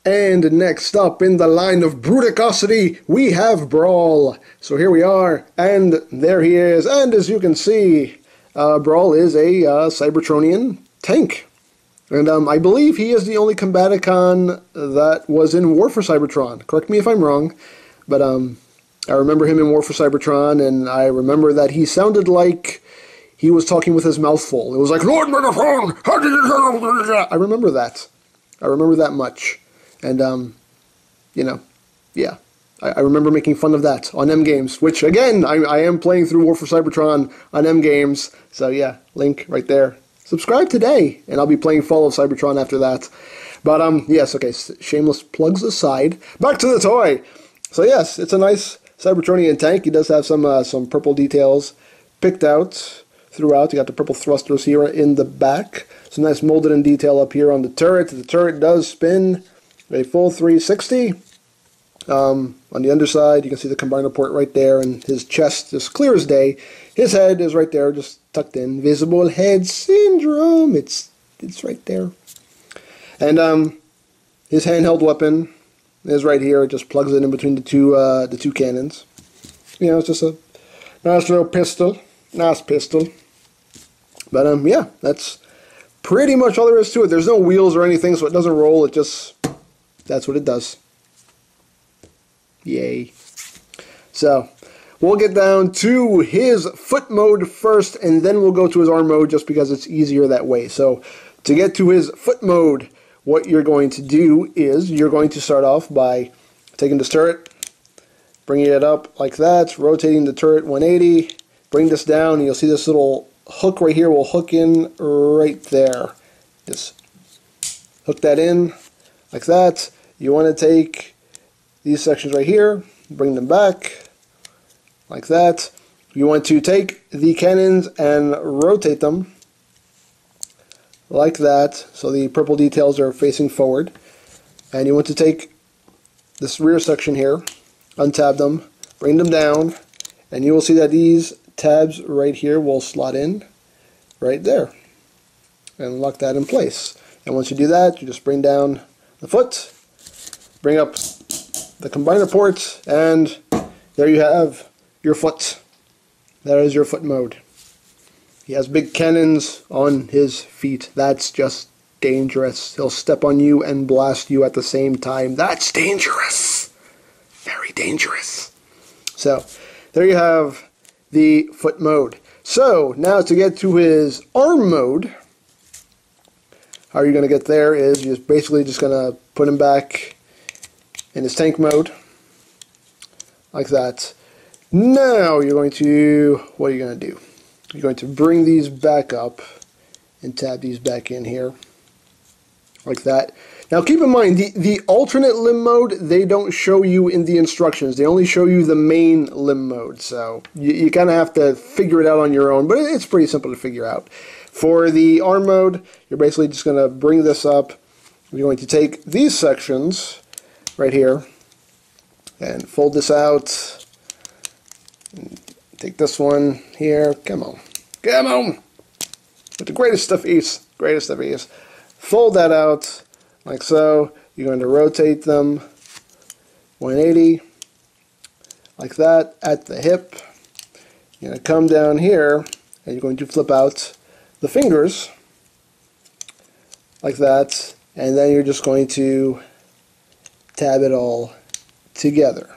And next up in the line of Bruticosity, we have Brawl. So here we are, and there he is. And as you can see, Brawl is a Cybertronian tank. And I believe he is the only Combaticon that was in War for Cybertron. Correct me if I'm wrong, but I remember him in War for Cybertron, and I remember that he sounded like he was talking with his mouth full. It was like, Lord Megaphone, how did you... I remember that. I remember that much. And, you know, yeah. I remember making fun of that on EmGo's, which, again, I am playing through War for Cybertron on EmGo's. So, yeah, link right there. Subscribe today, and I'll be playing Fall of Cybertron after that. But, yes, okay, shameless plugs aside. Back to the toy! So, yes, it's a nice Cybertronian tank. He does have some purple details picked out throughout. You got the purple thrusters here in the back. Some nice molded in detail up here on the turret. The turret does spin a full 360. On the underside, you can see the combiner port right there, and his chest is clear as day. His head is right there, just tucked in. Visible head syndrome. It's right there. And his handheld weapon is right here. It just plugs it in between the two cannons. You know, it's just a nice little pistol. Nice pistol. But yeah, that's pretty much all there is to it. There's no wheels or anything, so it doesn't roll. It just, that's what it does. Yay. So, we'll get down to his foot mode first, and then we'll go to his arm mode just because it's easier that way. So, to get to his foot mode, what you're going to do is you're going to start off by taking this turret, bringing it up like that, rotating the turret 180, bring this down, and you'll see this little hook right here will hook in right there. Just hook that in like that. You want to take these sections right here, bring them back like that. You want to take the cannons and rotate them like that, so the purple details are facing forward. And you want to take this rear section here, untab them, bring them down, and you will see that these tabs right here will slot in right there and lock that in place. And once you do that, you just bring down the foot, bring up the combiner ports, and there you have your foot. That is your foot mode. He has big cannons on his feet. That's just dangerous. He'll step on you and blast you at the same time. That's dangerous. Very dangerous. So, there you have the foot mode. So, now to get to his arm mode, how you're going to get there is you're basically just going to put him back in his tank mode, like that. Now you're going to, what are you going to do? You're going to bring these back up and tab these back in here, like that. Now keep in mind, the alternate limb mode, they don't show you in the instructions. They only show you the main limb mode, so you kind of have to figure it out on your own, but it's pretty simple to figure out. For the arm mode, you're basically just going to bring this up. You're going to take these sections right here and fold this out. And take this one here. Come on. Come on! With the greatest of ease. Greatest of ease. Fold that out like so. You're going to rotate them 180 like that at the hip. You're going to come down here and you're going to flip out the fingers like that, and then you're just going to tab it all together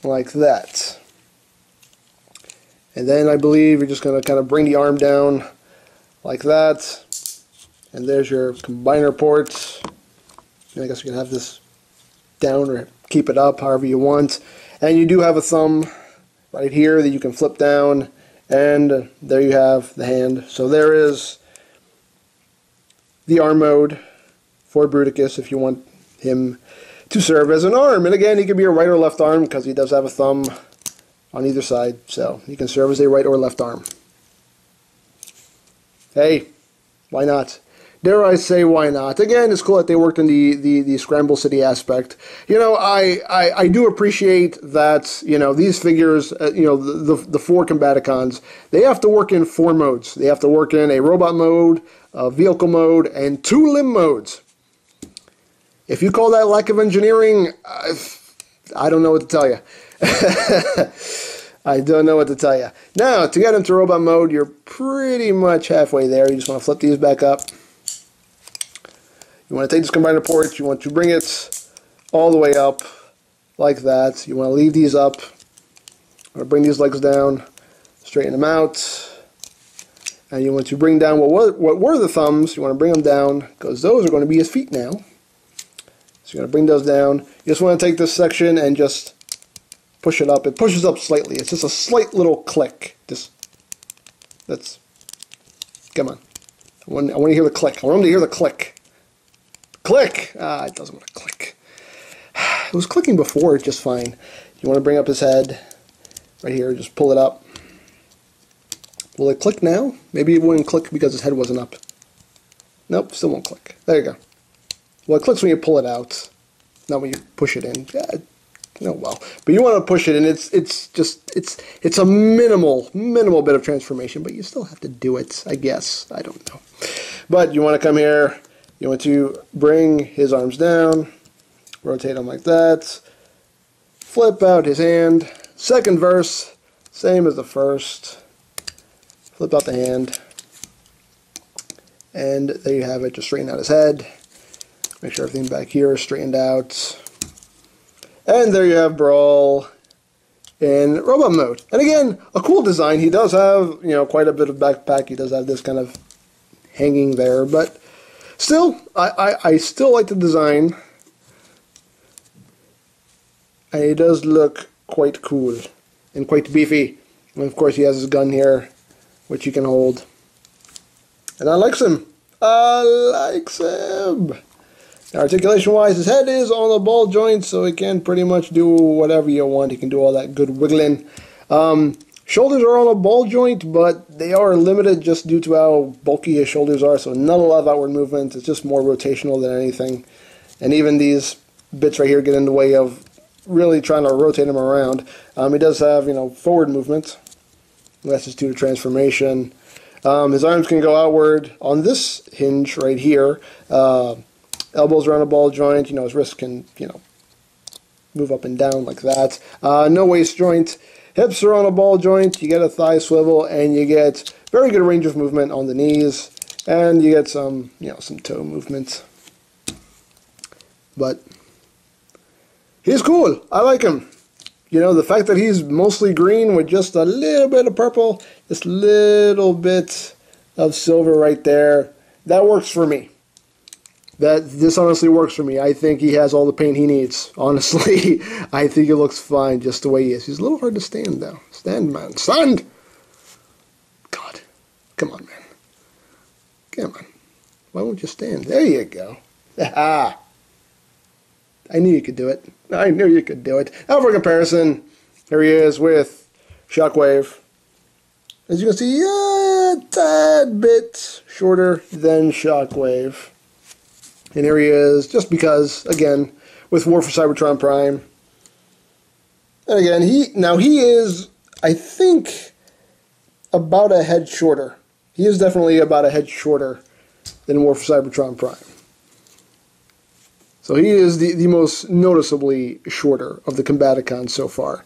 like that. And then I believe you're just going to kind of bring the arm down like that, and there's your combiner ports. I guess you can have this down or keep it up however you want. And you do have a thumb right here that you can flip down, and there you have the hand. So there is the arm mode for Bruticus if you want him to serve as an arm. And again, he could be a right or left arm because he does have a thumb on either side, so he can serve as a right or left arm. Hey, why not? Dare I say, why not? Again, it's cool that they worked in the Scramble City aspect. You know, I do appreciate that, you know, these figures, you know, the four Combaticons, they have to work in four modes. They have to work in a robot mode, vehicle mode, and 2 limb modes. If you call that lack of engineering, I don't know what to tell you. I don't know what to tell you. Now, to get into robot mode, you're pretty much halfway there. You just want to flip these back up. You want to take this combiner port, you want to bring it all the way up, like that. You want to leave these up, or bring these legs down, straighten them out. And you want to bring down what were the thumbs, you want to bring them down, because those are going to be his feet now. So you're going to bring those down. You just want to take this section and just push it up. It pushes up slightly. It's just a slight little click. Come on. I want to hear the click. I want him to hear the click. Click! Ah, it doesn't want to click. It was clicking before just fine. You want to bring up his head. Right here, just pull it up. Will it click now? Maybe it wouldn't click because his head wasn't up. Nope, still won't click. There you go. Well, it clicks when you pull it out, not when you push it in. Oh well, but you want to push it in. It's a minimal bit of transformation, but you still have to do it, I guess. I don't know. But you want to come here. You want to bring his arms down, rotate them like that, flip out his hand. Second verse, same as the first. Flip out the hand, and there you have it. Just straighten out his head. Make sure everything back here is straightened out. And there you have Brawl in robot mode. And again, a cool design. He does have, quite a bit of backpack. He does have this kind of hanging there, but still, I still like the design. And he does look quite cool and quite beefy. And of course, he has his gun here, which he can hold. And I likes him. I likes him. Articulation-wise, his head is on the ball joint, so he can pretty much do whatever you want. He can do all that good wiggling. Shoulders are on a ball joint, but they are limited just due to how bulky his shoulders are, so not a lot of outward movement. It's just more rotational than anything. And even these bits right here get in the way of really trying to rotate him around. He does have, forward movement. That's just due to transformation. His arms can go outward on this hinge right here. Elbows are on a ball joint. His wrists can, move up and down like that. No waist joint. Hips are on a ball joint. You get a thigh swivel, and you get very good range of movement on the knees, and you get some, some toe movement. But he's cool. I like him. The fact that he's mostly green with just a little bit of purple, this little bit of silver right there, that works for me. This honestly works for me. I think he has all the paint he needs. Honestly, I think he looks fine just the way he is. He's a little hard to stand, though. Stand, man. Stand! God. Come on, man. Come on. Why won't you stand? There you go. Ah. I knew you could do it. I knew you could do it. Now for comparison, here he is with Shockwave. As you can see, a tad bit shorter than Shockwave. And here he is, just because, again, with War for Cybertron Prime. And again, he is, I think, about a head shorter. He is definitely about a head shorter than War for Cybertron Prime. So he is the most noticeably shorter of the Combaticons so far.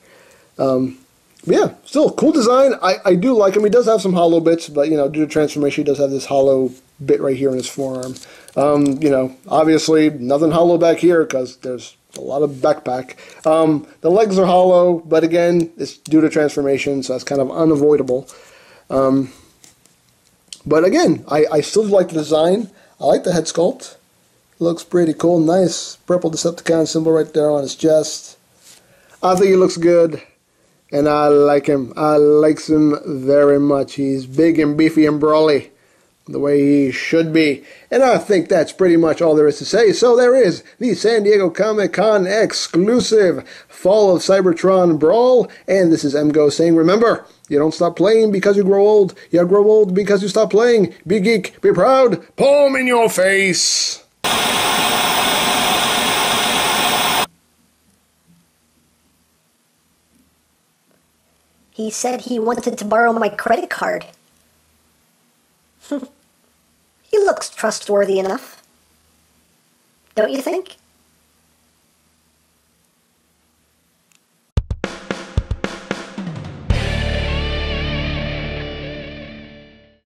Yeah, still, cool design. I do like him. He does have some hollow bits, but, due to transformation, he does have this hollow bit right here in his forearm. Obviously, nothing hollow back here because there's a lot of backpack. The legs are hollow, but again, it's due to transformation, so that's kind of unavoidable. But again, I still like the design. I like the head sculpt. Looks pretty cool. Nice purple Decepticon symbol right there on his chest. I think he looks good. And I like him. I likes him very much. He's big and beefy and brawly, the way he should be. And I think that's pretty much all there is to say. So there is the San Diego Comic-Con exclusive Fall of Cybertron Brawl. And this is EmGo's saying, remember, you don't stop playing because you grow old. You grow old because you stop playing. Be geek, be proud, palm in your face. He said he wanted to borrow my credit card. He looks trustworthy enough. Don't you think?